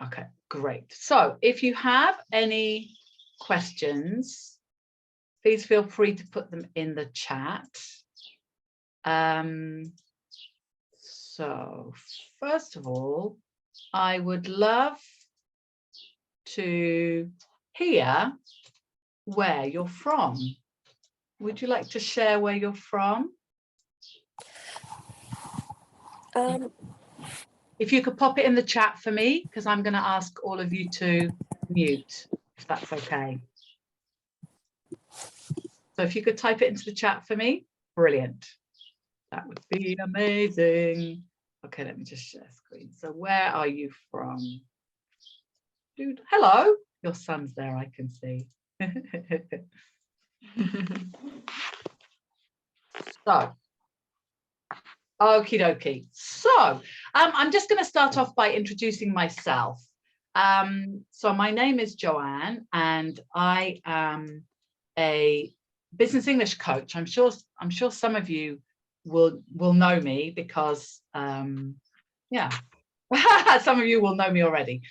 Okay, great. So if you have any questions, please feel free to put them in the chat. So first of all, I would love to hear where you're from. Would you like to share where you're from? If you could pop it in the chat for me, because I'm going to ask all of you to mute, if that's okay. So if you could type it into the chat for me, brilliant. That would be amazing. Okay, let me just share screen. So where are you from? Dude, hello. Your son's there, I can see. So, okie dokie. So I'm just going to start off by introducing myself. So my name is Joanne, and I am a business English coach. I'm sure some of you will know me because yeah, some of you will know me already.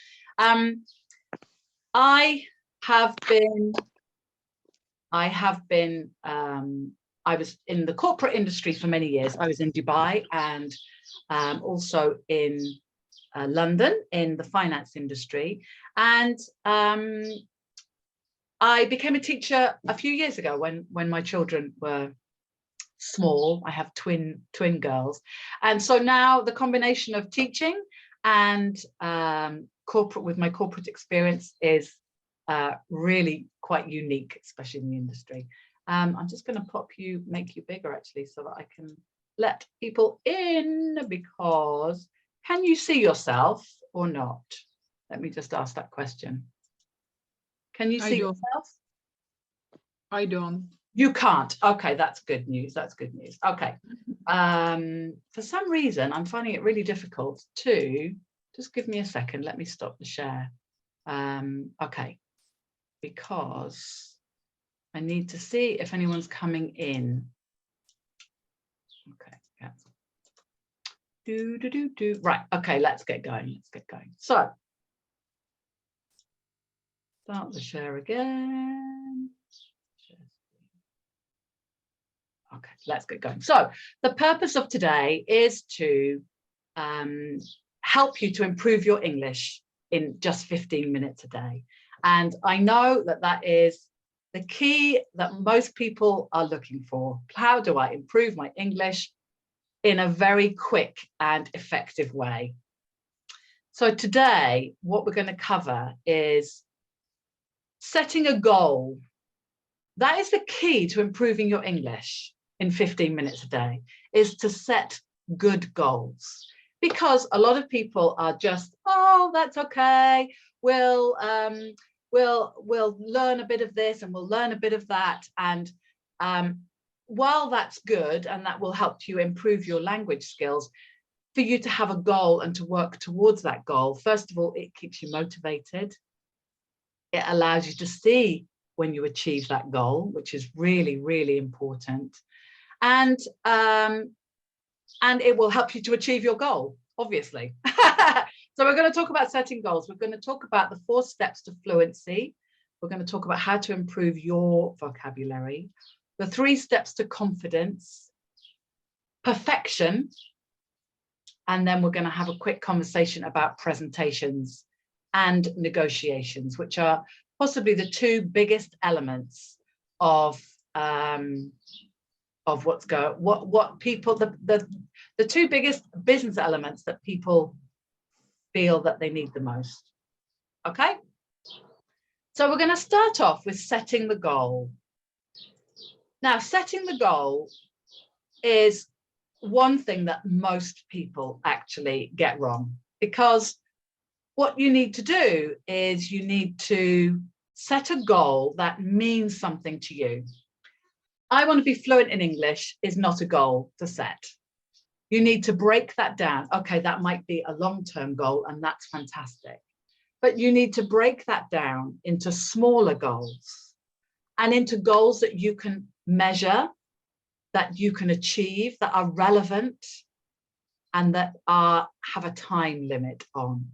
I was in the corporate industry for many years. I was in Dubai and also in London in the finance industry. And I became a teacher a few years ago when my children were small. I have twin girls. And so now the combination of teaching and corporate with my corporate experience is really quite unique, especially in the industry. I'm just going to make you bigger actually, so that I can let people in, because can you see yourself or not? Let me just ask that question. Can you see yourself? I don't. You can't. Okay, that's good news. That's good news. Okay. For some reason, I'm finding it really difficult to, just give me a second. Let me stop the share. Okay, because I need to see if anyone's coming in. Okay, yeah. Right, okay, let's get going. Let's get going. So, start the share again. Okay, let's get going. So, the purpose of today is to help you to improve your English in just 15 minutes a day. And I know that that is the key that most people are looking for. How do I improve my English in a very quick and effective way? So today, what we're going to cover is setting a goal. That is the key to improving your English in 15 minutes a day, is to set good goals. Because a lot of people are just, oh, that's okay. We'll learn a bit of this and we'll learn a bit of that. And while that's good and that will help you improve your language skills, for you to have a goal and to work towards that goal, first of all, it keeps you motivated. It allows you to see when you achieve that goal, which is really, really important. And it will help you to achieve your goal, obviously. So we're going to talk about setting goals. We're going to talk about the 4 steps to fluency. We're going to talk about how to improve your vocabulary, the 3 steps to confidence, perfection, and then we're going to have a quick conversation about presentations and negotiations, which are possibly the 2 biggest elements of what people, the 2 biggest business elements that people feel that they need the most. Okay, so we're going to start off with setting the goal. Now, setting the goal is one thing that most people actually get wrong, because what you need to do is you need to set a goal that means something to you. I want to be fluent in English is not a goal to set. You need to break that down. Okay, that might be a long-term goal, and that's fantastic. But you need to break that down into smaller goals and into goals that you can measure, that you can achieve, that are relevant, and that have a time limit on.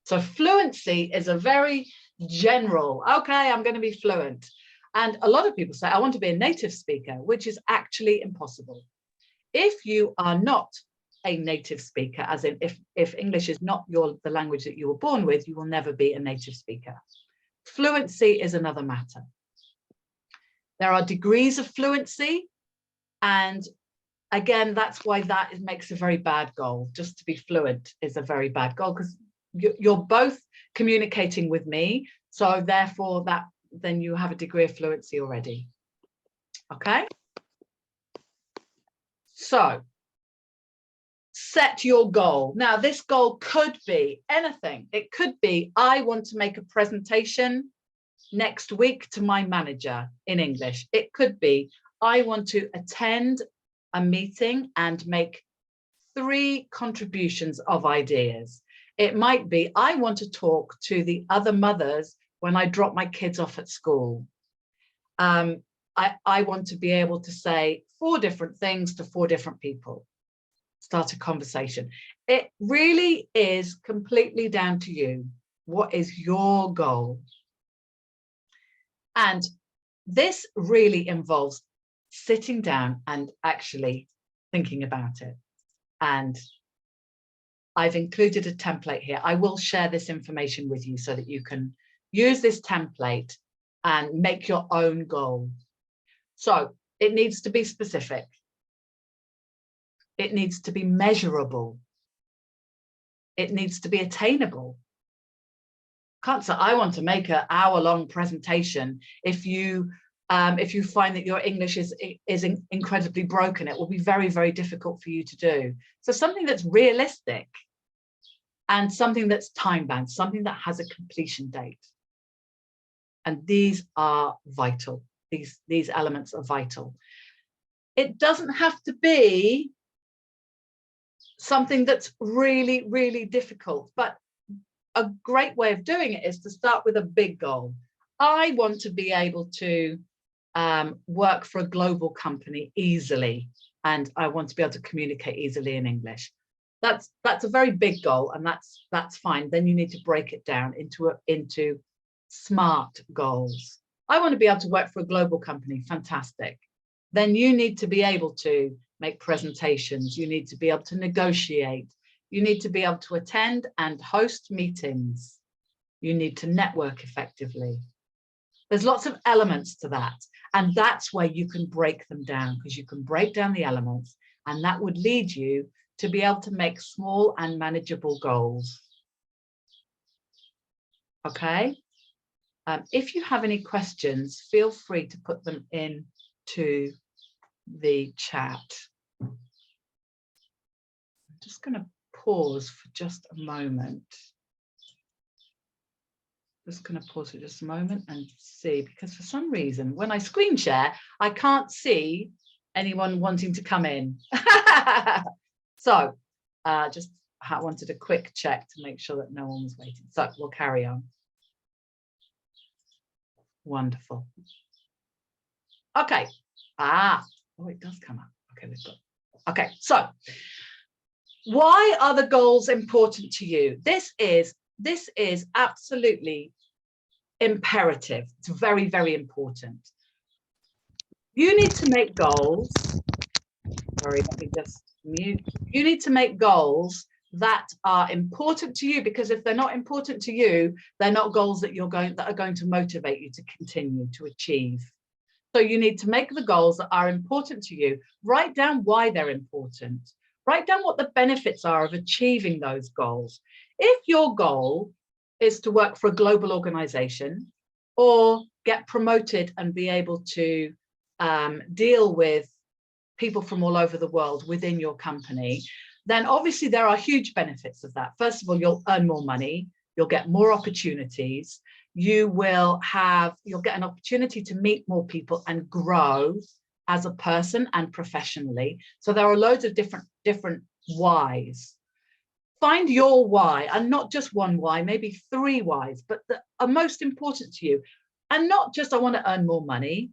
So fluency is a very general, okay, I'm going to be fluent. And a lot of people say, I want to be a native speaker, which is actually impossible. If you are not a native speaker, as in if English is not the language that you were born with, you will never be a native speaker. Fluency is another matter. There are degrees of fluency, and again, that's why makes a very bad goal. Just to be fluent is a very bad goal, because you're both communicating with me, so therefore then you have a degree of fluency already. Okay, so set your goal. Now, this goal could be anything. It could be, I want to make a presentation next week to my manager in English. It could be, I want to attend a meeting and make 3 contributions of ideas. It might be, I want to talk to the other mothers when I drop my kids off at school. I want to be able to say 4 different things to 4 different people. Start a conversation. It really is completely down to you. What is your goal? And this really involves sitting down and actually thinking about it. And I've included a template here. I will share this information with you so that you can use this template and make your own goal. So it needs to be specific. It needs to be measurable. It needs to be attainable. Can't say, I want to make an hour-long presentation. If you find that your English is incredibly broken, it will be very, very difficult for you to do. So something that's realistic and something that's time-bound, something that has a completion date. And these are vital. These elements are vital. It doesn't have to be something that's really, really difficult, but a great way of doing it is to start with a big goal. I want to be able to work for a global company easily, and I want to be able to communicate easily in English. That's a very big goal, and that's fine. Then you need to break it down into smart goals. I want to be able to work for a global company. Fantastic. Then you need to be able to make presentations. You need to be able to negotiate. You need to be able to attend and host meetings. You need to network effectively. There's lots of elements to that. And that's where you can break them down, because you can break down the elements, and that would lead you to be able to make small and manageable goals. Okay. If you have any questions, feel free to put them into the chat. I'm just going to pause for just a moment. Just going to pause for just a moment and see, because for some reason, when I screen share, I can't see anyone wanting to come in. So just wanted a quick check to make sure that no one was waiting. So we'll carry on. Wonderful. Okay. Oh, it does come up. Okay, we've got. Okay, so why are the goals important to you? This is absolutely imperative. It's very, very important. You need to make goals. Sorry, let me just mute. You need to make goals that are important to you, because if they're not important to you, they're not goals that are going to motivate you to continue to achieve. So you need to make the goals that are important to you. Write down why they're important. Write down what the benefits are of achieving those goals. If your goal is to work for a global organization or get promoted and be able to deal with people from all over the world within your company, then obviously there are huge benefits of that. First of all, you'll earn more money, you'll get more opportunities, you'll get an opportunity to meet more people and grow as a person and professionally. So there are loads of different whys. Find your why, and not just one why, maybe 3 whys, but that are most important to you. And not just, I want to earn more money.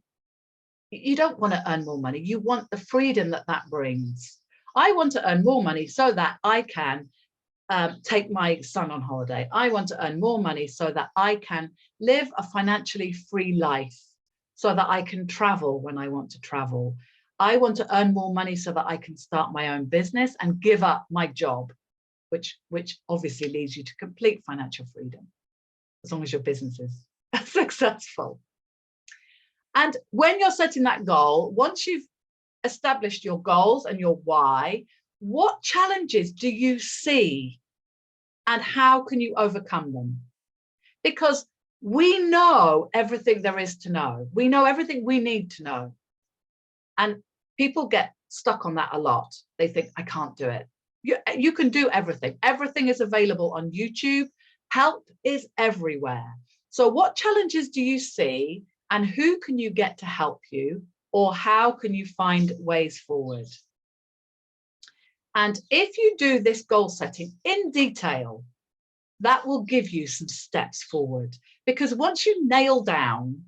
You don't want to earn more money. You want the freedom that brings. I want to earn more money so that I can take my son on holiday. I want to earn more money so that I can live a financially free life, so that I can travel when I want to travel. I want to earn more money so that I can start my own business and give up my job, which obviously leads you to complete financial freedom, as long as your business is successful. And when you're setting that goal, once you've established your goals and your why, what challenges do you see and how can you overcome them? Because we know everything there is to know. We know everything we need to know. And people get stuck on that a lot. They think, I can't do it. You can do everything. Everything is available on YouTube. Help is everywhere. So what challenges do you see and who can you get to help you, or how can you find ways forward? And if you do this goal setting in detail, that will give you some steps forward. Because once you nail down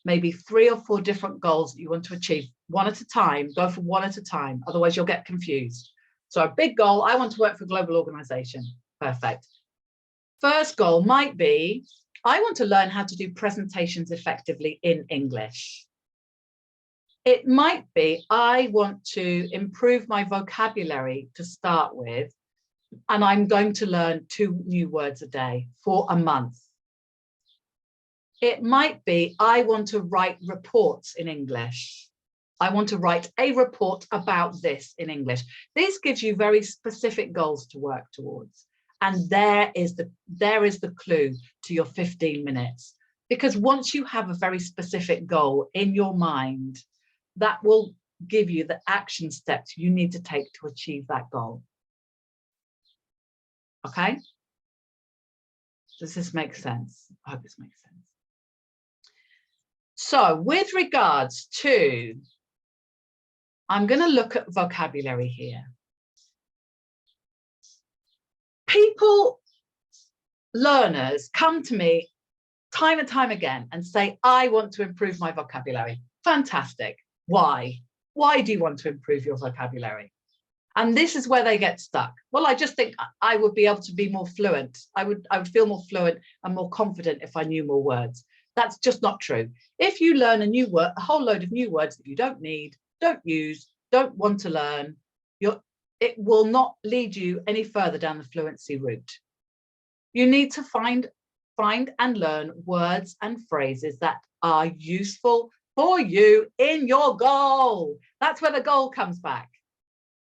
maybe 3 or 4 different goals that you want to achieve, one at a time, go for one at a time, otherwise you'll get confused. So a big goal, I want to work for a global organization. Perfect. First goal might be, I want to learn how to do presentations effectively in English. It might be, I want to improve my vocabulary to start with, and I'm going to learn 2 new words a day for a month. It might be, I want to write reports in English. I want to write a report about this in English. This gives you very specific goals to work towards. And there is the clue to your 15 minutes. Because once you have a very specific goal in your mind, that will give you the action steps you need to take to achieve that goal. Okay? Does this make sense? I hope this makes sense. So with regards to, I'm going to look at vocabulary here. People, learners, come to me time and time again and say, I want to improve my vocabulary. Fantastic. Why? Why do you want to improve your vocabulary? And this is where they get stuck. Well, I just think I would be able to be more fluent. I would feel more fluent and more confident if I knew more words. That's just not true. If you learn a new word, a whole load of new words that you don't need, don't use, don't want to learn, it will not lead you any further down the fluency route. You need to find and learn words and phrases that are useful for you in your goal. That's where the goal comes back.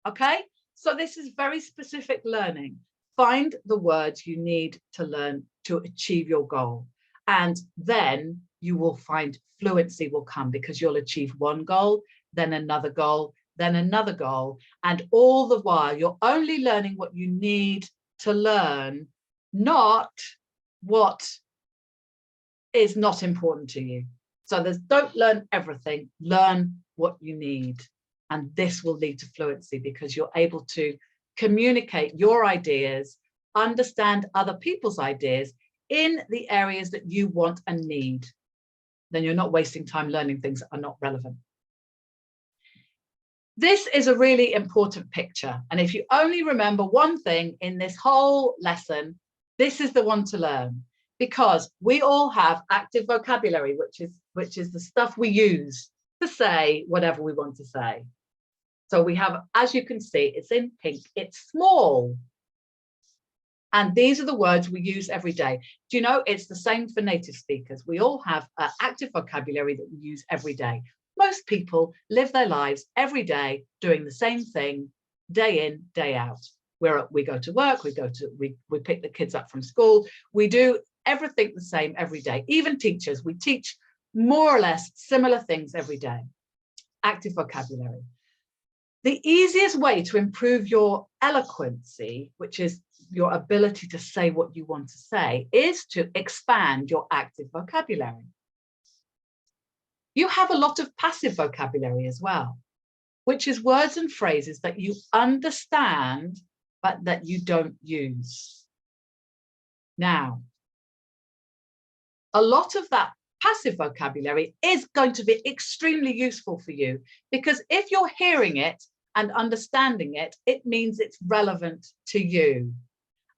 Okay, so this is very specific learning. Find the words you need to learn to achieve your goal. And then you will find fluency will come, because you'll achieve one goal, then another goal, then another goal. And all the while, you're only learning what you need to learn, not what is not important to you. So don't learn everything, learn what you need. And this will lead to fluency, because you're able to communicate your ideas, understand other people's ideas in the areas that you want and need. Then you're not wasting time learning things that are not relevant. This is a really important picture. And if you only remember one thing in this whole lesson, this is the one to learn, because we all have active vocabulary, which is the stuff we use to say whatever we want to say. So we have, as you can see, it's in pink, it's small. And these are the words we use every day. Do you know, it's the same for native speakers. We all have active vocabulary that we use every day. Most people live their lives every day doing the same thing, day in, day out. We go to work, we pick the kids up from school. We do everything the same every day. Even teachers, we teach more or less similar things every day. Active vocabulary. The easiest way to improve your eloquency, which is your ability to say what you want to say, is to expand your active vocabulary. You have a lot of passive vocabulary as well, which is words and phrases that you understand, but that you don't use. Now, a lot of that passive vocabulary is going to be extremely useful for you, because if you're hearing it and understanding it, it means it's relevant to you.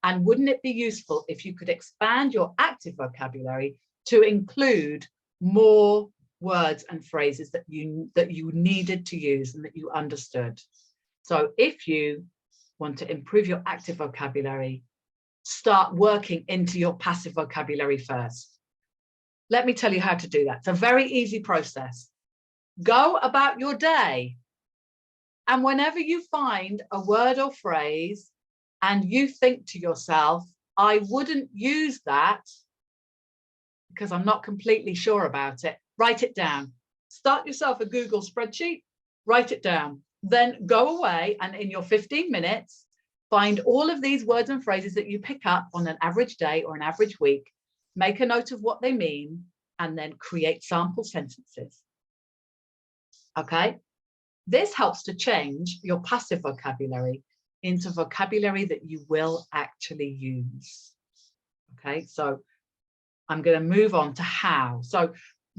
And wouldn't it be useful if you could expand your active vocabulary to include more words and phrases that you needed to use and that you understood? So if you want to improve your active vocabulary, start working into your passive vocabulary first. Let me tell you how to do that. It's a very easy process. Go about your day, and whenever you find a word or phrase and you think to yourself, I wouldn't use that because I'm not completely sure about it, write it down. Start yourself a Google spreadsheet, write it down. Then go away and in your 15 minutes, find all of these words and phrases that you pick up on an average day or an average week, make a note of what they mean, and then create sample sentences. Okay? This helps to change your passive vocabulary into vocabulary that you will actually use. Okay, so I'm going to move on to how. So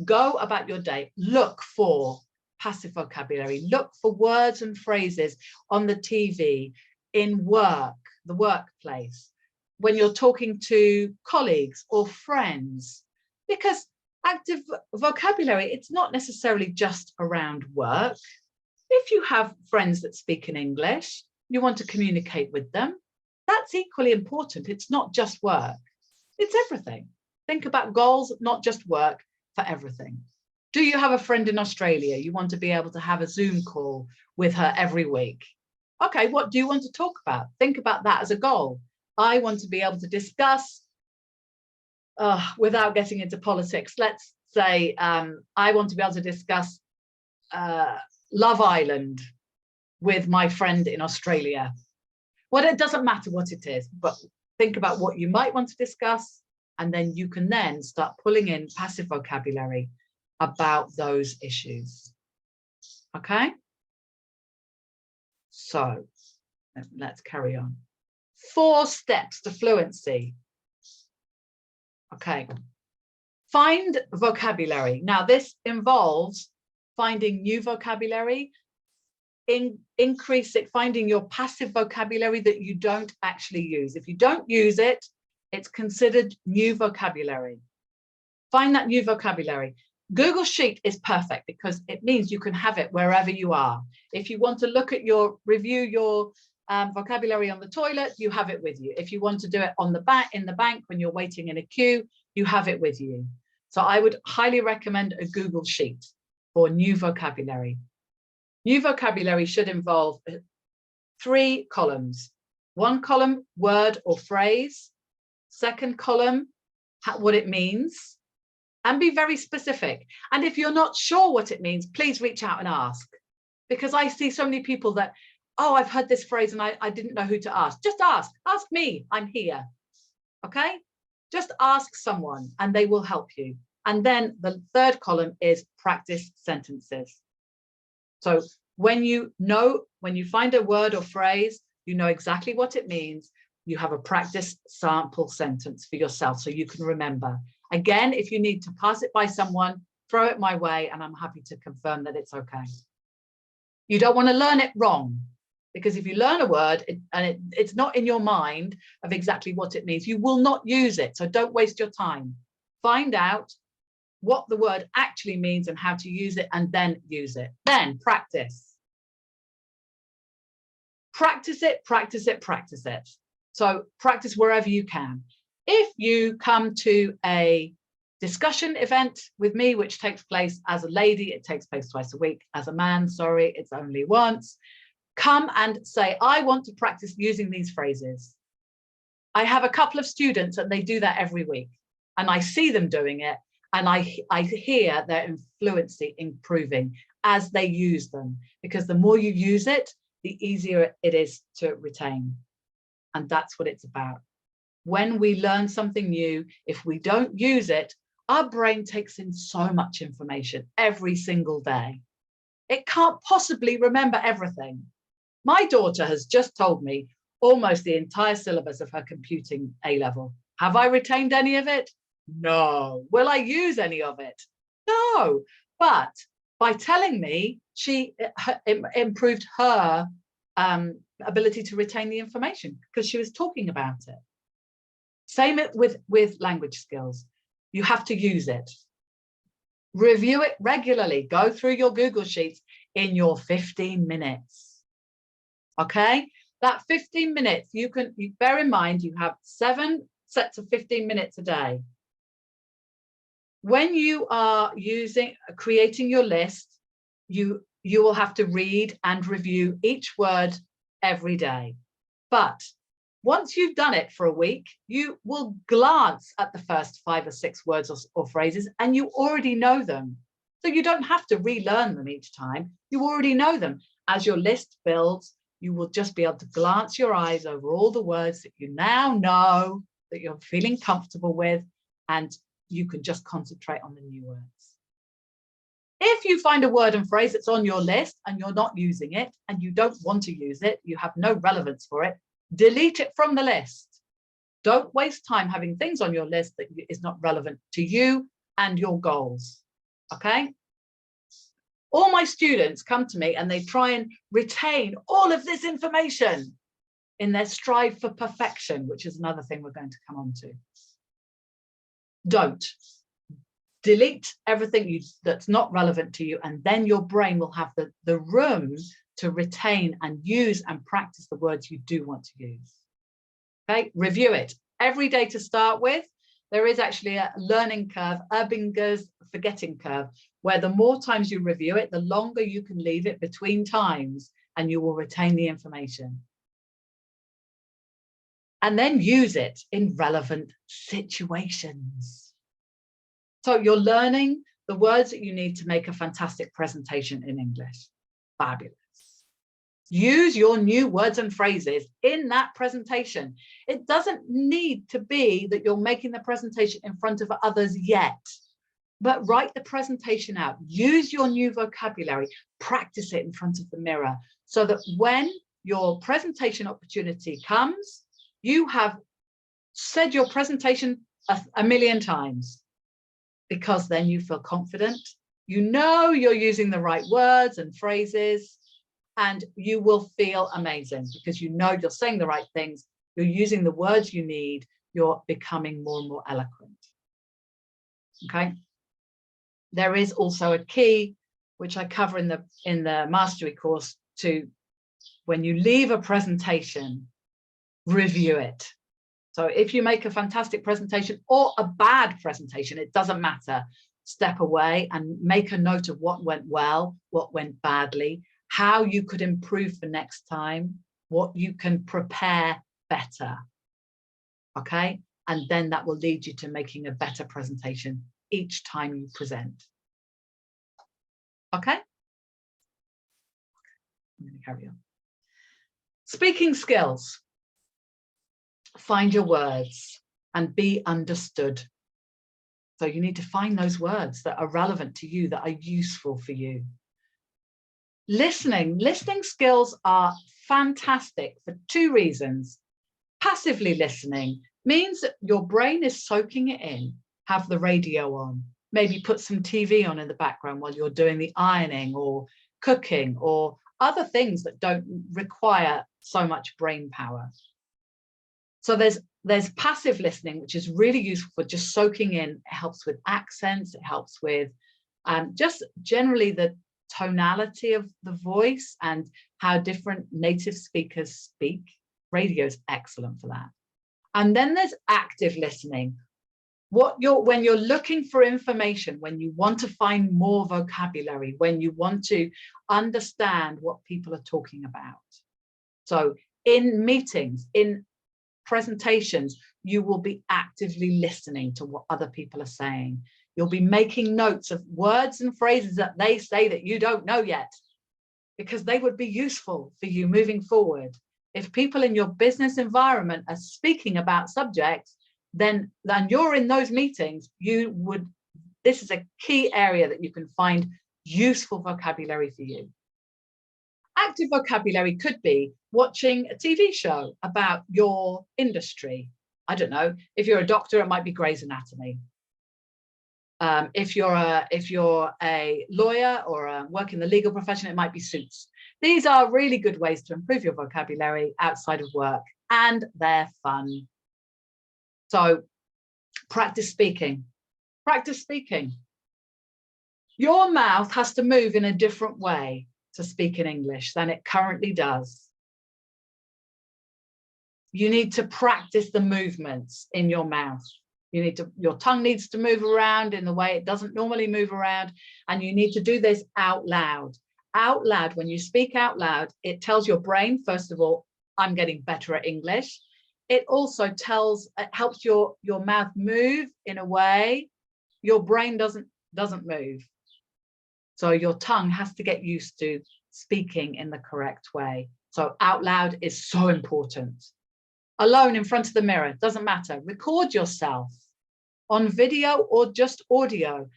go about your day, look for passive vocabulary, look for words and phrases on the TV, in work, the workplace, when you're talking to colleagues or friends, because active vocabulary, it's not necessarily just around work. If you have friends that speak in English, you want to communicate with them, that's equally important. It's not just work, it's everything. Think about goals, not just work, for everything. Do you have a friend in Australia? You want to be able to have a Zoom call with her every week. Okay, what do you want to talk about? Think about that as a goal. I want to be able to discuss, without getting into politics, let's say I want to be able to discuss Love Island with my friend in Australia. Well, it doesn't matter what it is, but think about what you might want to discuss, and then you can then start pulling in passive vocabulary about those issues. Okay? So let's carry on. 4 steps to fluency. Okay. Find vocabulary. Now, this involves finding new vocabulary, increase it, finding your passive vocabulary that you don't actually use. If you don't use it, it's considered new vocabulary. Find that new vocabulary. Google Sheet is perfect because it means you can have it wherever you are. If you want to look at review your vocabulary on the toilet, you have it with you. If you want to do it on the in the bank when you're waiting in a queue, you have it with you. So I would highly recommend a Google Sheet for new vocabulary. New vocabulary should involve 3 columns. 1 column, word or phrase. 2nd column, what it means. And be very specific. And if you're not sure what it means, please reach out and ask. Because I see so many people that, oh, I've heard this phrase and I didn't know who to ask. Just ask. Ask me. I'm here. Okay? Just ask someone and they will help you. And then the 3rd column is practice sentences. So when you find a word or phrase, you know exactly what it means. You have a practice sample sentence for yourself so you can remember. Again, if you need to pass it by someone, throw it my way and I'm happy to confirm that it's okay. You don't want to learn it wrong, because if you learn a word and it's not in your mind of exactly what it means, you will not use it. So don't waste your time. Find out what the word actually means and how to use it, and then use it. Then practice. Practice it, practice it, practice it. So practice wherever you can. If you come to a discussion event with me, which takes place as a lady, it takes place twice a week. As a man, sorry, it's only once. Come and say, I want to practice using these phrases. I have a couple of students and they do that every week. And I see them doing it. And I hear their fluency improving as they use them. Because the more you use it, the easier it is to retain. And that's what it's about. When we learn something new, if we don't use it, our brain takes in so much information every single day. It can't possibly remember everything. My daughter has just told me almost the entire syllabus of her computing A-level. Have I retained any of it? No. Will I use any of it? No. But by telling me, she improved her ability to retain the information because she was talking about it. Same with language skills. You have to use it. Review it regularly. Go through your Google Sheets in your 15 minutes. Okay? That 15 minutes, you bear in mind, you have 7 sets of 15 minutes a day. When you are creating your list, you will have to read and review each word every day. But once you've done it for a week, you will glance at the first 5 or 6 words or phrases, and you already know them. So you don't have to relearn them each time. You already know them. As your list builds, you will just be able to glance your eyes over all the words that you now know, that you're feeling comfortable with, and you can just concentrate on the new words. If you find a word and phrase that's on your list and you're not using it and you don't want to use it, you have no relevance for it, delete it from the list. Don't waste time having things on your list that is not relevant to you and your goals. Okay? All my students come to me and they try and retain all of this information in their strive for perfection, which is another thing we're going to come on to. Don't. Delete everything that's not relevant to you, and then your brain will have the room to retain and use and practice the words you do want to use. Okay, review it every day to start with. There is actually a learning curve, Erbinger's forgetting curve, where the more times you review it, the longer you can leave it between times and you will retain the information. And then use it in relevant situations. So you're learning the words that you need to make a fantastic presentation in English. Fabulous. Use your new words and phrases in that presentation. It doesn't need to be that you're making the presentation in front of others yet, but write the presentation out. Use your new vocabulary, practice it in front of the mirror so that when your presentation opportunity comes, you have said your presentation a million times, because then you feel confident. You know you're using the right words and phrases, and you will feel amazing because you know you're saying the right things, you're using the words you need, you're becoming more and more eloquent. Okay? There is also a key, which I cover in the mastery course, to when you leave a presentation, review it. So if you make a fantastic presentation or a bad presentation, it doesn't matter. Step away and make a note of what went well, what went badly, how you could improve for next time, what you can prepare better. Okay? And then that will lead you to making a better presentation each time you present. Okay? I'm going to carry on. Speaking skills. Find your words and be understood. So you need to find those words that are relevant to you, that are useful for you. Listening skills are fantastic for 2 reasons. Passively listening means that your brain is soaking it in. Have the radio on, maybe put some TV on in the background while you're doing the ironing or cooking or other things that don't require so much brain power. So there's passive listening, which is really useful for just soaking in. It helps with accents. It helps with just generally the tonality of the voice and how different native speakers speak. Radio is excellent for that. And then there's active listening. When you're looking for information, when you want to find more vocabulary, when you want to understand what people are talking about. So in meetings, in presentations, you will be actively listening to what other people are saying. You'll be making notes of words and phrases that they say that you don't know yet, because they would be useful for you moving forward. If people in your business environment are speaking about subjects, then you're in those meetings, this is a key area that you can find useful vocabulary for you. Active vocabulary could be watching a TV show about your industry. I don't know, if you're a doctor, it might be Grey's Anatomy. If you're a lawyer or work in the legal profession, it might be suits. These are really good ways to improve your vocabulary outside of work, and they're fun. So practice speaking. Practice speaking. Your mouth has to move in a different way to speak in English than it currently does. You need to practice the movements in your mouth. Your tongue needs to move around in the way it doesn't normally move around, and you need to do this out loud. Out loud, when you speak out loud, it tells your brain, first of all, I'm getting better at English. It also it helps your mouth move in a way your brain doesn't move. So your tongue has to get used to speaking in the correct way. So out loud is so important. Alone in front of the mirror, doesn't matter. Record yourself on video or just audio.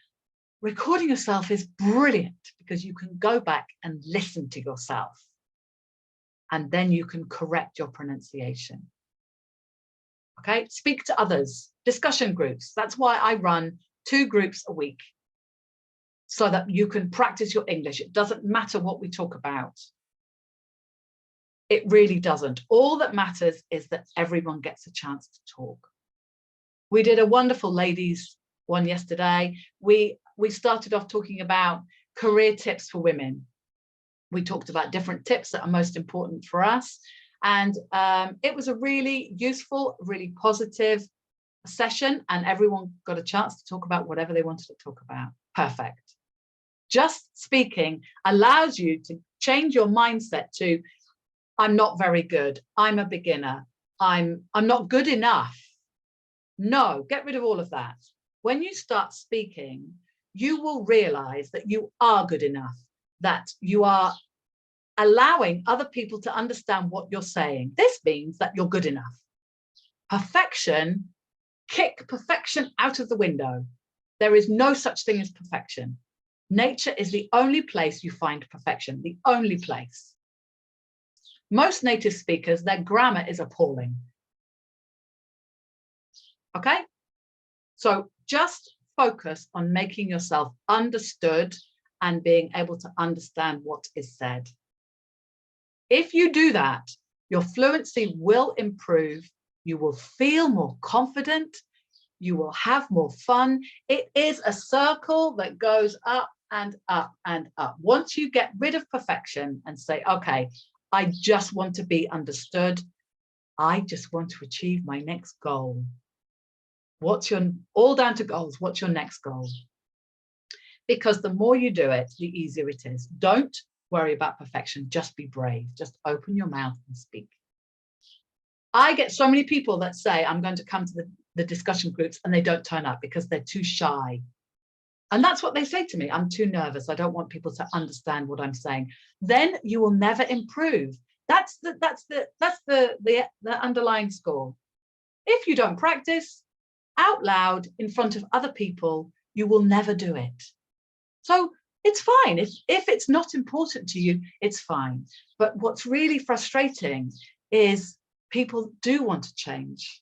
Recording yourself is brilliant because you can go back and listen to yourself, and then you can correct your pronunciation. Okay, speak to others, discussion groups. That's why I run 2 groups a week, so that you can practice your English. It doesn't matter what we talk about. It really doesn't. All that matters is that everyone gets a chance to talk. We did a wonderful ladies one yesterday. We started off talking about career tips for women. We talked about different tips that are most important for us. And it was a really useful, really positive session, and everyone got a chance to talk about whatever they wanted to talk about. Perfect. Just speaking allows you to change your mindset to, I'm not very good, I'm a beginner, I'm not good enough. No, get rid of all of that. When you start speaking, you will realize that you are good enough, that you are allowing other people to understand what you're saying. This means that you're good enough. Perfection, kick perfection out of the window. There is no such thing as perfection. Nature is the only place you find perfection, the only place. Most native speakers, their grammar is appalling. Okay? So just focus on making yourself understood and being able to understand what is said. If you do that, your fluency will improve. You will feel more confident. You will have more fun. It is a circle that goes up and up and up. Once you get rid of perfection and say, okay, I just want to be understood. I just want to achieve my next goal. All down to goals. What's your next goal? Because the more you do it, the easier it is. Don't worry about perfection. Just be brave. Just open your mouth and speak. I get so many people that say, I'm going to come to the discussion groups, and they don't turn up because they're too shy. And that's what they say to me. I'm too nervous. I don't want people to understand what I'm saying. Then you will never improve. That's the underlying score. If you don't practice out loud in front of other people, you will never do it. So it's fine. If it's not important to you, it's fine. But what's really frustrating is people do want to change,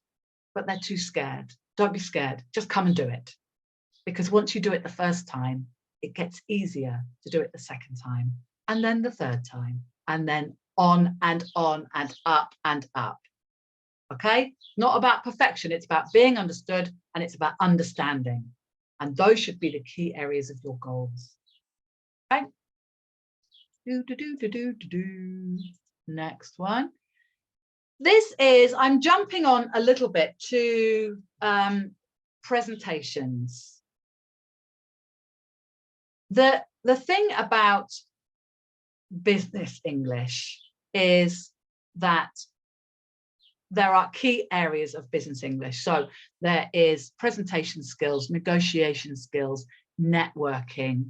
but they're too scared. Don't be scared. Just come and do it. Because once you do it the first time, it gets easier to do it the second time, and then the third time, and then on and up and up. Okay? Not about perfection. It's about being understood, and it's about understanding. And those should be the key areas of your goals. Okay? Next one. This is, I'm jumping on a little bit to presentations. The thing about business English is that there are key areas of business English. So there is presentation skills, negotiation skills, networking.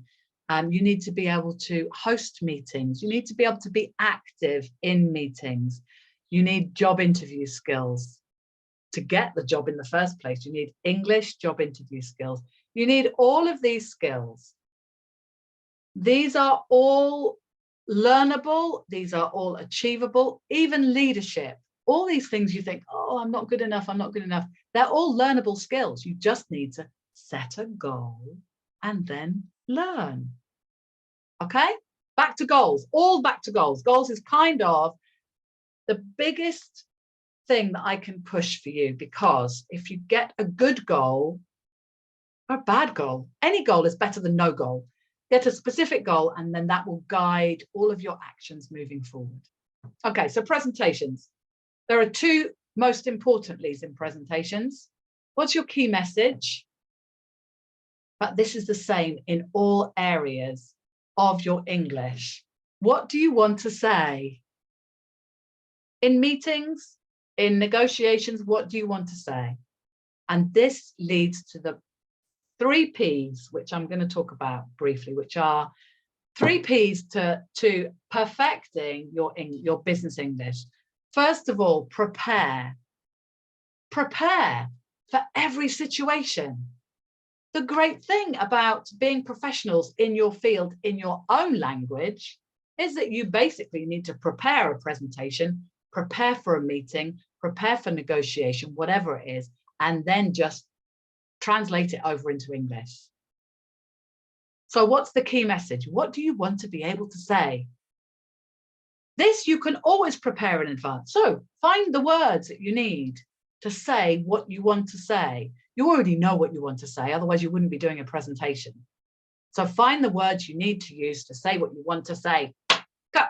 You need to be able to host meetings. You need to be able to be active in meetings. You need job interview skills to get the job in the first place. You need English job interview skills. You need all of these skills. These are all learnable. These are all achievable, even leadership. All these things you think, oh, I'm not good enough, I'm not good enough. They're all learnable skills. You just need to set a goal, and then learn. Okay, back to goals, all back to goals. Goals is kind of the biggest thing that I can push for you, because if you get a good goal or a bad goal, any goal is better than no goal. Get a specific goal, and then that will guide all of your actions moving forward. Okay, so presentations. There are two most important leads in presentations. What's your key message? But this is the same in all areas of your English. What do you want to say? In meetings, in negotiations, what do you want to say? And this leads to the 3 Ps, which I'm going to talk about briefly, which are 3 Ps to perfecting your business English. First of all, prepare. Prepare for every situation. The great thing about being professionals in your field, in your own language, is that you basically need to prepare a presentation, prepare for a meeting, prepare for negotiation, whatever it is, and then just translate it over into English. So what's the key message? What do you want to be able to say? This you can always prepare in advance. So find the words that you need to say what you want to say. You already know what you want to say, otherwise you wouldn't be doing a presentation. So find the words you need to use to say what you want to say. Go.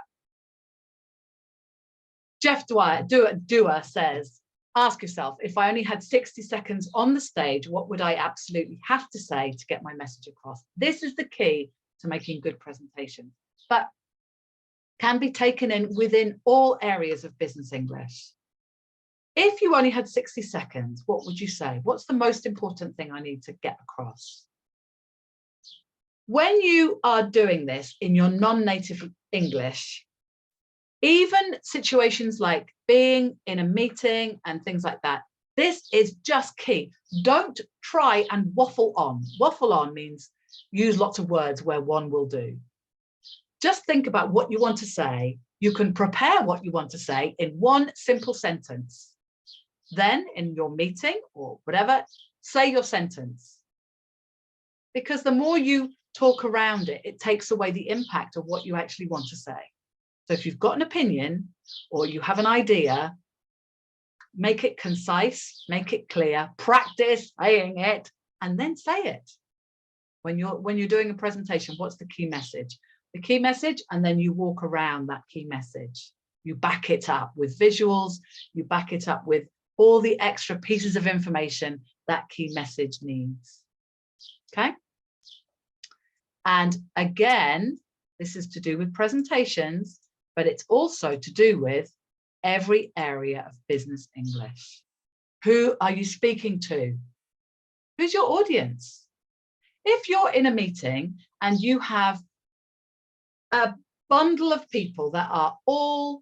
Jeff Dewar says, ask yourself, if I only had 60 seconds on the stage, what would I absolutely have to say to get my message across? This is the key to making good presentations, but can be taken in within all areas of business English. If you only had 60 seconds, what would you say? What's the most important thing I need to get across? When you are doing this in your non-native English, even situations like being in a meeting and things like that, this is just key. Don't try and waffle on. Waffle on means use lots of words where one will do. Just think about what you want to say. You can prepare what you want to say in one simple sentence. Then in your meeting or whatever, say your sentence. Because the more you talk around it, it takes away the impact of what you actually want to say. So if you've got an opinion or you have an idea, make it concise, make it clear, practice saying it, and then say it. When you're doing a presentation, what's the key message? The key message, and then you walk around that key message. You back it up with visuals, you back it up with all the extra pieces of information that key message needs. Okay? And again, this is to do with presentations, but it's also to do with every area of business English. Who are you speaking to? Who's your audience? If you're in a meeting and you have a bundle of people that are all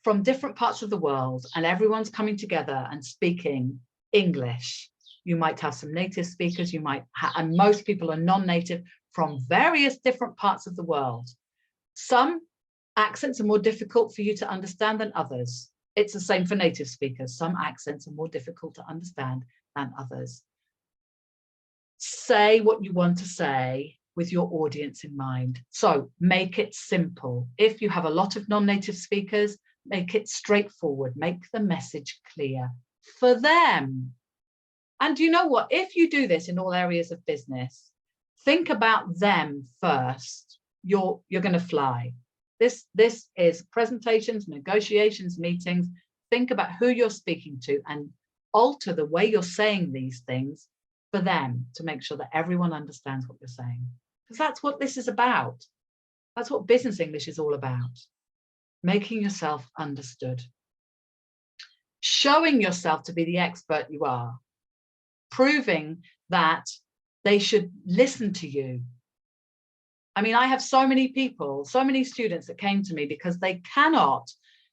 from different parts of the world and everyone's coming together and speaking English, you might have some native speakers, and most people are non-native from various different parts of the world. Some accents are more difficult for you to understand than others. It's the same for native speakers. Some accents are more difficult to understand than others. Say what you want to say with your audience in mind. So make it simple. If you have a lot of non-native speakers, make it straightforward. Make the message clear for them. And you know what? If you do this in all areas of business, think about them first. You're going to fly. This is presentations, negotiations, meetings. Think about who you're speaking to and alter the way you're saying these things for them to make sure that everyone understands what you're saying. Because that's what this is about. That's what business English is all about. Making yourself understood. Showing yourself to be the expert you are. Proving that they should listen to you. I mean, I have so many people, so many students that came to me because they cannot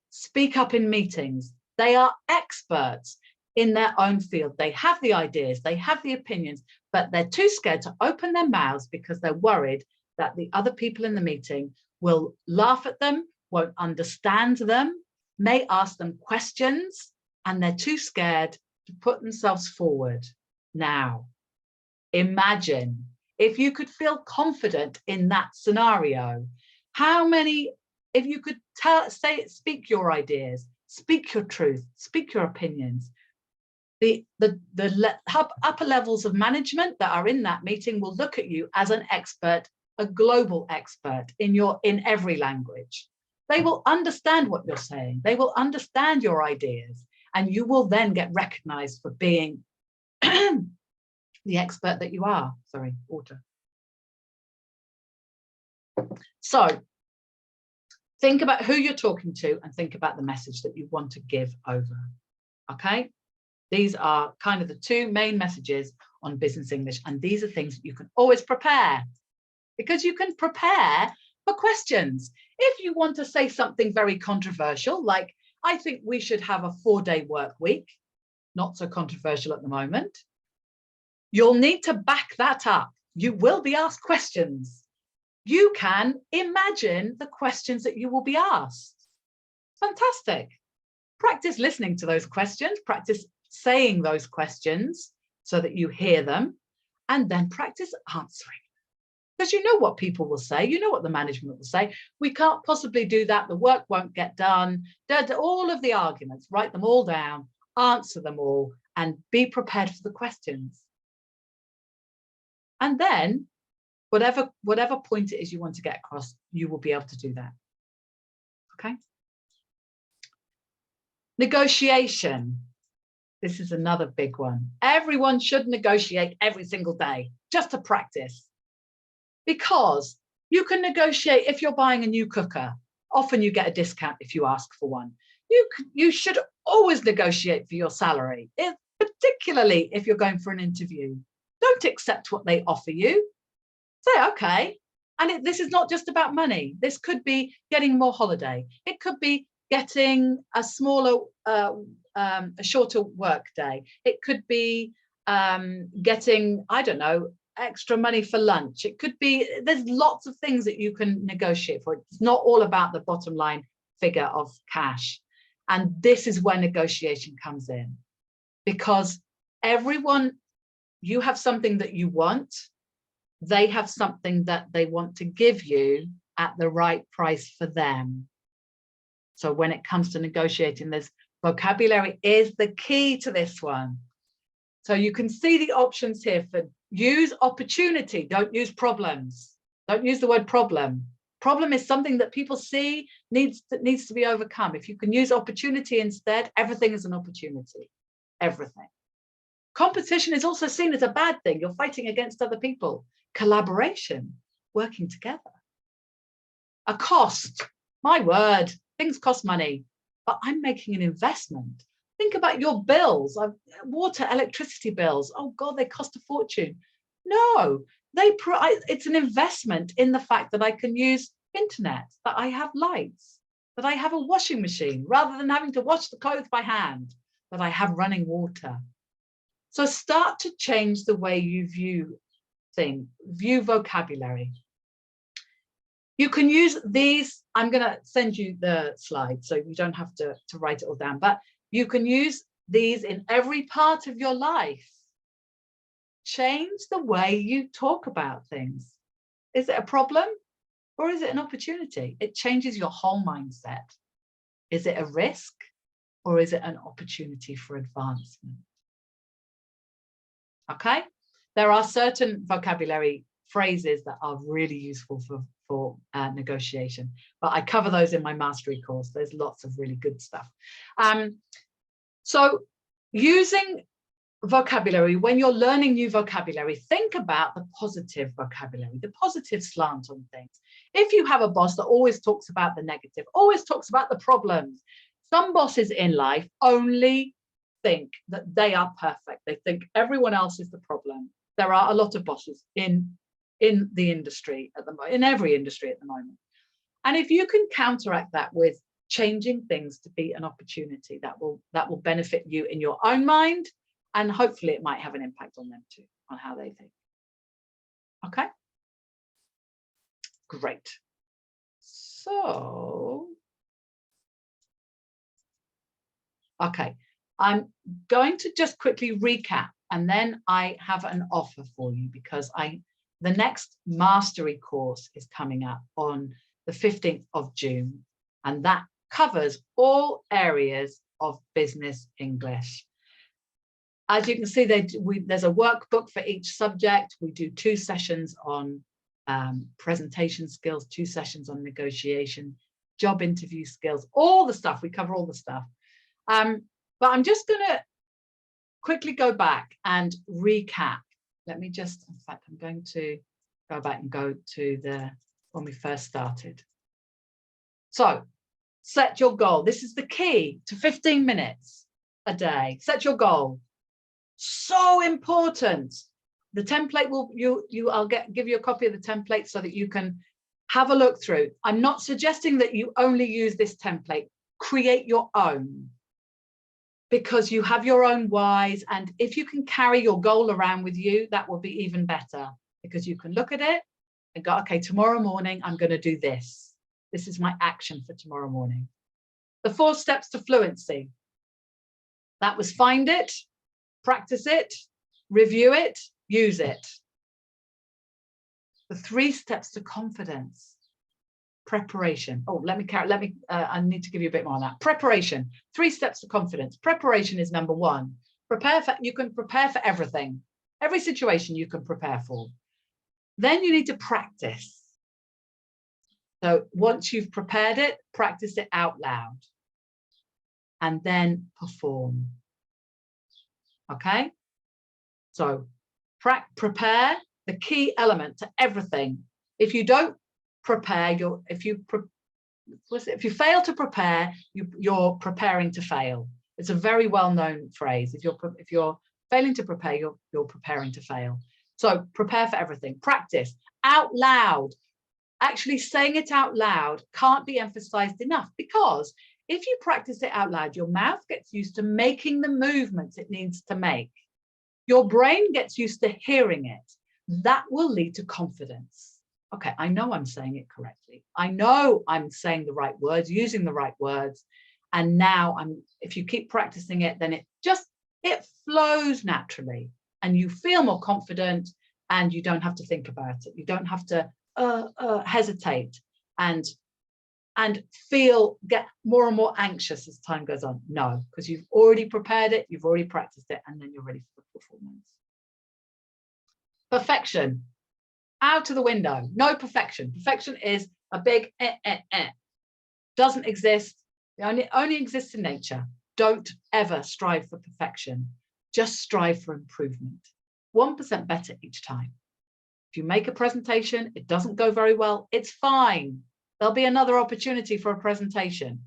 speak up in meetings. They are experts in their own field. They have the ideas, they have the opinions, but they're too scared to open their mouths because they're worried that the other people in the meeting will laugh at them, won't understand them, may ask them questions, and they're too scared to put themselves forward. Now, Imagine if you could feel confident in that scenario. How many, if you could speak your ideas, speak your truth, speak your opinions, the upper levels of management that are in that meeting will look at you as an expert, a global expert in every language. They will understand what you're saying. They will understand your ideas, and you will then get recognized for being the expert that you are. Sorry, water. So think about who you're talking to and think about the message that you want to give over. Okay? These are kind of the two main messages on business English, and these are things that you can always prepare, because you can prepare for questions. If you want to say something very controversial, like, I think we should have a 4-day work week, not so controversial at the moment, you'll need to back that up. You will be asked questions. You can imagine the questions that you will be asked. Fantastic. Practice listening to those questions, practice saying those questions so that you hear them, and then practice answering. Because you know what people will say, you know what the management will say. We can't possibly do that, the work won't get done. All of the arguments, write them all down, answer them all, and be prepared for the questions. And then whatever point it is you want to get across, you will be able to do that. Okay. Negotiation. This is another big one. Everyone should negotiate every single day, just to practice. Because you can negotiate if you're buying a new cooker. Often you get a discount if you ask for one. You should always negotiate for your salary, particularly if you're going for an interview. Don't accept what they offer you. Say, okay. And this is not just about money. This could be getting more holiday. It could be getting a smaller, a shorter work day. It could be getting, I don't know, extra money for lunch. It could be, there's lots of things that you can negotiate for. It's not all about the bottom line figure of cash. And this is where negotiation comes in, because everyone, you have something that you want, they have something that they want to give you at the right price for them. So when it comes to negotiating, there's vocabulary is the key to this one. So you can see the options here for use opportunity, don't use problems. Don't use the word problem. Problem is something that people see that needs to be overcome. If you can use opportunity instead, everything is an opportunity, everything. Competition is also seen as a bad thing. You're fighting against other people. Collaboration, working together. A cost, my word, things cost money, but I'm making an investment. Think about your bills, water, electricity bills. Oh God, they cost a fortune. No, it's an investment in the fact that I can use internet, that I have lights, that I have a washing machine, rather than having to wash the clothes by hand, that I have running water. So start to change the way you view vocabulary. You can use these. I'm going to send you the slide so you don't have to write it all down, but you can use these in every part of your life. Change the way you talk about things. Is it a problem or is it an opportunity? It changes your whole mindset. Is it a risk or is it an opportunity for advancement? Okay, there are certain vocabulary phrases that are really useful for negotiation, but I cover those in my mastery course. There's lots of really good stuff. So using vocabulary, when you're learning new vocabulary, think about the positive vocabulary, the positive slant on things. If you have a boss that always talks about the negative, always talks about the problems, some bosses in life only think that they are perfect. They think everyone else is the problem. There are a lot of bosses in the industry at the moment, in every industry at the moment. And if you can counteract that with changing things to be an opportunity, that will benefit you in your own mind, and hopefully it might have an impact on them too, on how they think. Okay, great. So, okay, I'm going to just quickly recap and then I have an offer for you, because the next mastery course is coming up on the 15th of June, and that covers all areas of business English. As you can see, there's a workbook for each subject. We do 2 sessions on presentation skills, 2 sessions on negotiation, job interview skills, all the stuff. We cover all the stuff. But I'm just going to quickly go back and recap. Let me just, in fact, I'm going to go back and go to when we first started. So set your goal. This is the key to 15 minutes a day. Set your goal. So important. The template I'll give you a copy of the template so that you can have a look through. I'm not suggesting that you only use this template. Create your own, because you have your own whys, and if you can carry your goal around with you, that will be even better, because you can look at it and go, okay, tomorrow morning I'm going to do this. This is my action for tomorrow morning. The 4 steps to fluency. That was find it, practice it, review it, use it. The 3 steps to confidence. Preparation. Oh, I need to give you a bit more on that. Preparation. 3 steps to confidence. Preparation is number 1. You can prepare for everything. Every situation you can prepare for. Then you need to practice. So once you've prepared it, practice it out loud. And then perform. Okay? So prepare, the key element to everything. If you don't prepare, if you fail to prepare, you're preparing to fail. It's a very well-known phrase. If you're failing to prepare, you're preparing to fail. So prepare for everything. Practice out loud. Actually saying it out loud can't be emphasized enough, because if you practice it out loud, your mouth gets used to making the movements it needs to make. Your brain gets used to hearing it. That will lead to confidence. Okay, I know I'm saying it correctly. I know I'm saying the right words, using the right words. And now if you keep practicing it, then it flows naturally, and you feel more confident, and you don't have to think about it. You don't have to hesitate and get more and more anxious as time goes on. No, because you've already prepared it, you've already practiced it, and then you're ready for the performance. Perfection. Out of the window. No perfection. Perfection is a big doesn't exist. It only exists in nature. Don't ever strive for perfection. Just strive for improvement. 1% better each time. If you make a presentation, it doesn't go very well, it's fine. There'll be another opportunity for a presentation.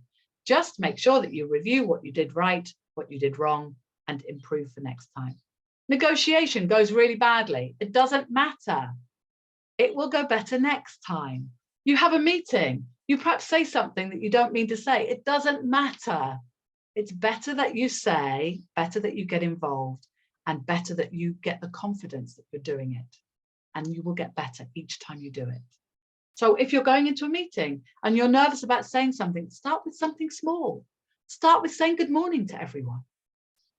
Just make sure that you review what you did right, what you did wrong, and improve for next time. Negotiation goes really badly. It doesn't matter. It will go better next time. You have a meeting. You perhaps say something that you don't mean to say. It doesn't matter. It's better that you say, better that you get involved, and better that you get the confidence that you're doing it. And you will get better each time you do it. So if you're going into a meeting and you're nervous about saying something, start with something small. Start with saying good morning to everyone.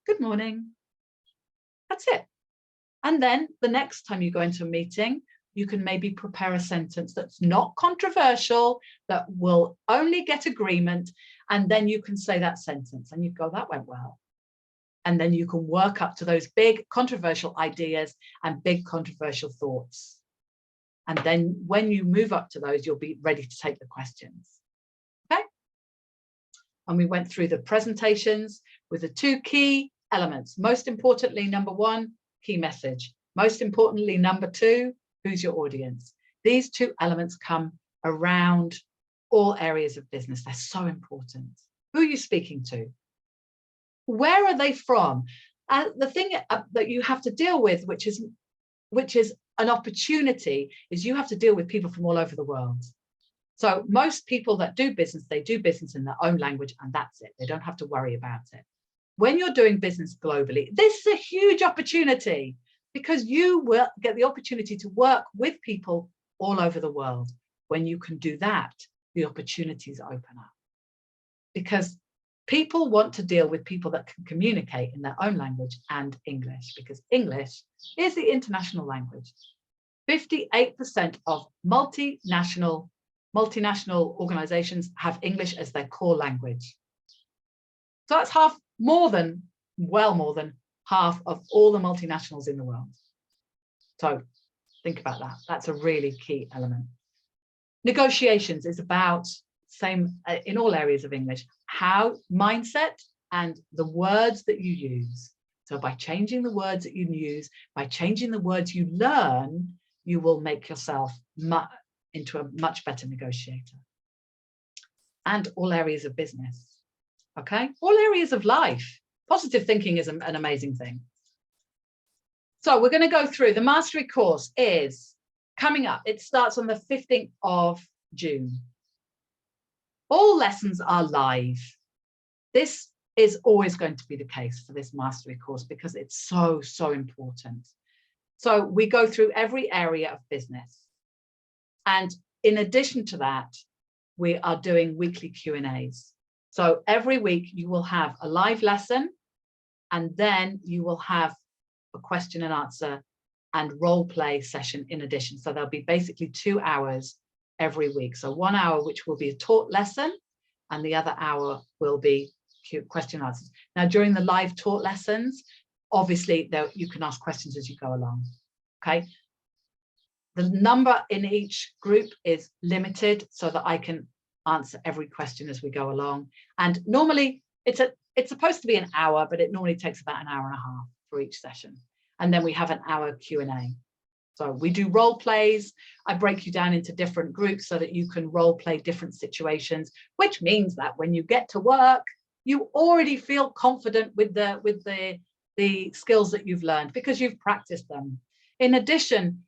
Good morning. That's it. And then the next time you go into a meeting, you can maybe prepare a sentence that's not controversial, that will only get agreement, and then you can say that sentence and you go, that went well. And then you can work up to those big controversial ideas and big controversial thoughts. And then when you move up to those, you'll be ready to take the questions. Okay? And we went through the presentations with the 2 key elements. Most importantly, number 1, key message. Most importantly, number 2, who's your audience? These 2 elements come around all areas of business. They're so important. Who are you speaking to? Where are they from? The thing that you have to deal with, which is an opportunity, is you have to deal with people from all over the world. So most people that do business, they do business in their own language, and that's it. They don't have to worry about it. When you're doing business globally, this is a huge opportunity, because you will get the opportunity to work with people all over the world. When you can do that, the opportunities open up. Because People want to deal with people that can communicate in their own language and English, because English is the international language. 58% of multinational organizations have English as their core language. So that's well more than half of all the multinationals in the world. So think about that. That's a really key element. Negotiations is about same in all areas of English, how mindset and the words that you use. So by changing the words that you use, by changing the words you learn, you will make yourself into a much better negotiator. And all areas of business, okay? All areas of life. Positive thinking is an amazing thing. So we're going to go through. The mastery course is coming up. It starts on the 15th of June. All lessons are live. This is always going to be the case for this mastery course because it's so, so important. So we go through every area of business. And in addition to that, we are doing weekly Q&As. So every week you will have a live lesson, and then you will have a question and answer and role play session in addition. So there'll be basically 2 hours every week. So 1 hour, which will be a taught lesson, and the other hour will be question and answers. Now, during the live taught lessons, obviously you can ask questions as you go along, okay? The number in each group is limited so that I can answer every question as we go along. And normally it's supposed to be an hour, but it normally takes about an hour and a half for each session. And then we have an hour Q&A. So we do role plays. I break you down into different groups so that you can role play different situations, which means that when you get to work, you already feel confident with the skills that you've learned because you've practiced them. In addition,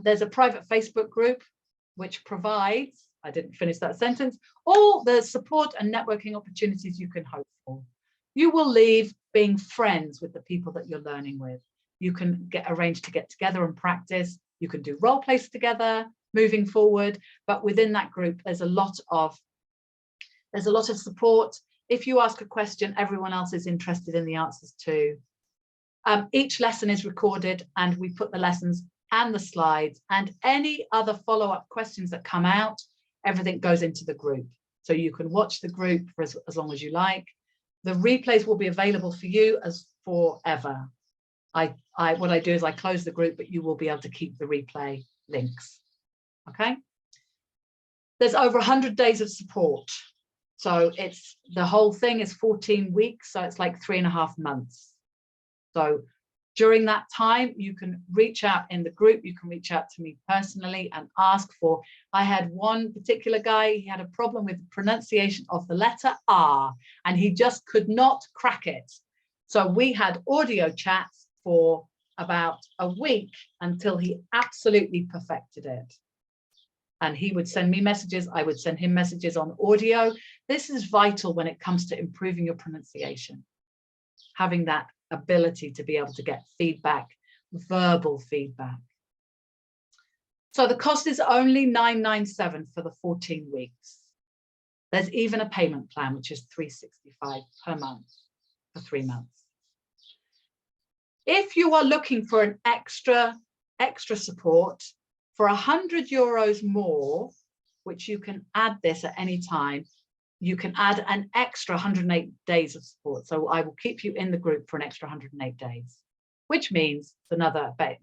there's a private Facebook group which provides, I didn't finish that sentence, all the support and networking opportunities you can hope for. You will leave being friends with the people that you're learning with. You can arrange to get together and practice. You can do role plays together moving forward, but within that group, there's a lot of support. If you ask a question, everyone else is interested in the answers too. Each lesson is recorded, and we put the lessons and the slides and any other follow-up questions that come out, everything goes into the group. So you can watch the group for as long as you like. The replays will be available for you as forever. What I do is I close the group, but you will be able to keep the replay links, okay? There's over 100 days of support. So the whole thing is 14 weeks. So it's like 3.5 months. So during that time, you can reach out in the group. You can reach out to me personally and ask for, I had one particular guy, he had a problem with the pronunciation of the letter R, and he just could not crack it. So we had audio chats for about a week until he absolutely perfected it. And he would send me messages, I would send him messages on audio. This is vital when it comes to improving your pronunciation. Having that ability to be able to get feedback, verbal feedback. So the cost is only $997 for the 14 weeks. There's even a payment plan, which is $365 per month for 3 months. If you are looking for an extra support, for €100 more, which you can add this at any time, you can add an extra 108 days of support. So I will keep you in the group for an extra 108 days, which means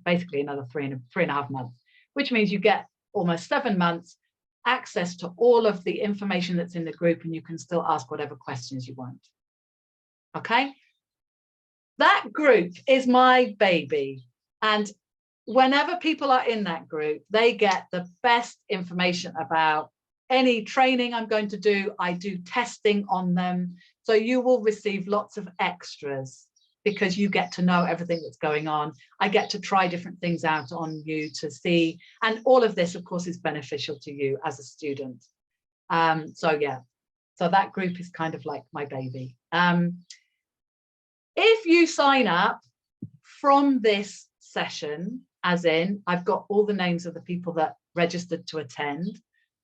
basically another 3.5 months, which means you get almost 7 months access to all of the information that's in the group, and you can still ask whatever questions you want. Okay? That group is my baby. And whenever people are in that group, they get the best information about any training I'm going to do. I do testing on them. So you will receive lots of extras because you get to know everything that's going on. I get to try different things out on you to see. And all of this, of course, is beneficial to you as a student. So yeah, so that group is kind of like my baby. If you sign up from this session, as in I've got all the names of the people that registered to attend,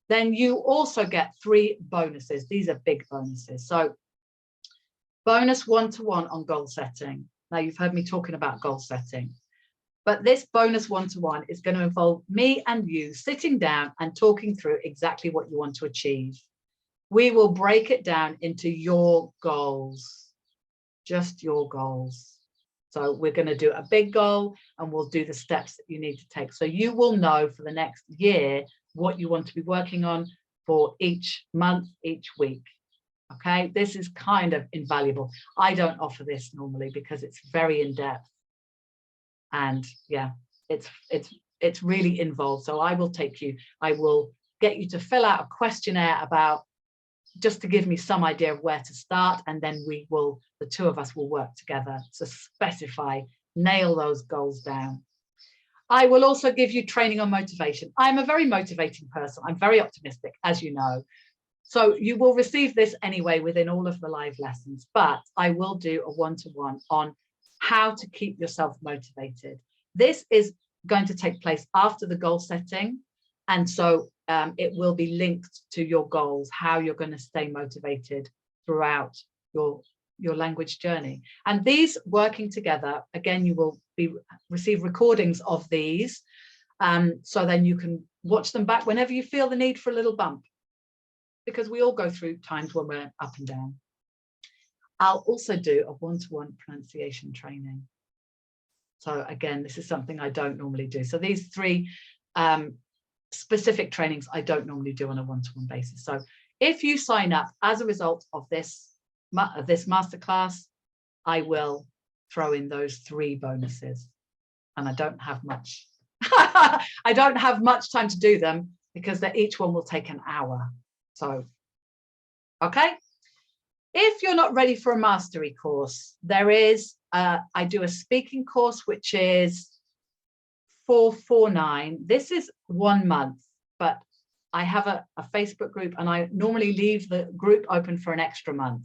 then you also get 3 bonuses. These are big bonuses. So bonus one-to-one on goal setting. Now, you've heard me talking about goal setting, but this bonus one-to-one is going to involve me and you sitting down and talking through exactly what you want to achieve. We will break it down into your goals, just your goals. So we're going to do a big goal and we'll do the steps that you need to take. So you will know for the next year what you want to be working on for each month, each week. Okay, this is kind of invaluable. I don't offer this normally because it's very in-depth. And yeah, it's really involved. So I will get you to fill out a questionnaire about, just to give me some idea of where to start, and then the two of us will work together to specify, nail those goals down. I will also give you training on motivation. I'm a very motivating person. I'm very optimistic, as you know. So you will receive this anyway within all of the live lessons, but I will do a one-to-one on how to keep yourself motivated. This is going to take place after the goal setting. And so it will be linked to your goals, how you're going to stay motivated throughout your language journey. And these working together, again, you will receive recordings of these. So then you can watch them back whenever you feel the need for a little bump, because we all go through times when we're up and down. I'll also do a one-to-one pronunciation training. So again, this is something I don't normally do. So these three specific trainings I don't normally do on a one-to-one basis. So if you sign up as a result of this masterclass, I will throw in those 3 bonuses. And I don't have much. I don't have much time to do them because each one will take an hour. So, okay. If you're not ready for a mastery course, there is, I do a speaking course, which is $449. This is 1 month, but I have a Facebook group and I normally leave the group open for an extra month.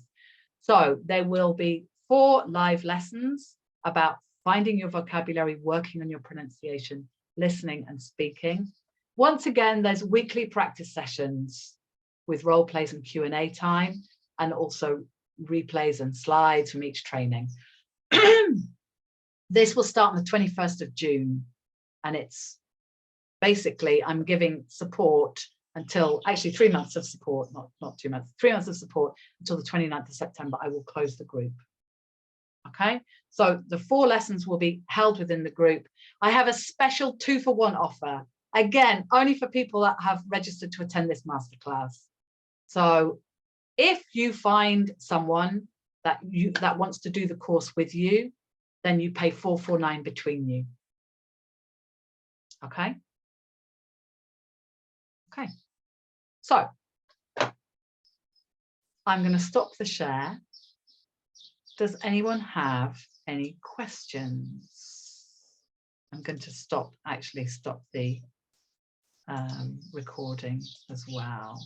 So there will be 4 live lessons about finding your vocabulary, working on your pronunciation, listening and speaking. Once again, there's weekly practice sessions with role plays and Q&A time, and also replays and slides from each training. This will start on the 21st of June. And it's basically, I'm giving support until, actually 3 months of support, not 2 months, 3 months of support until the 29th of September. I will close the group. Okay, so the 4 lessons will be held within the group. I have a special 2-for-1 offer, again, only for people that have registered to attend this masterclass. So if you find someone that wants to do the course with you, then you pay $449 between you. Okay. Okay. So I'm going to stop the share. Does anyone have any questions? I'm going to stop the recording as well.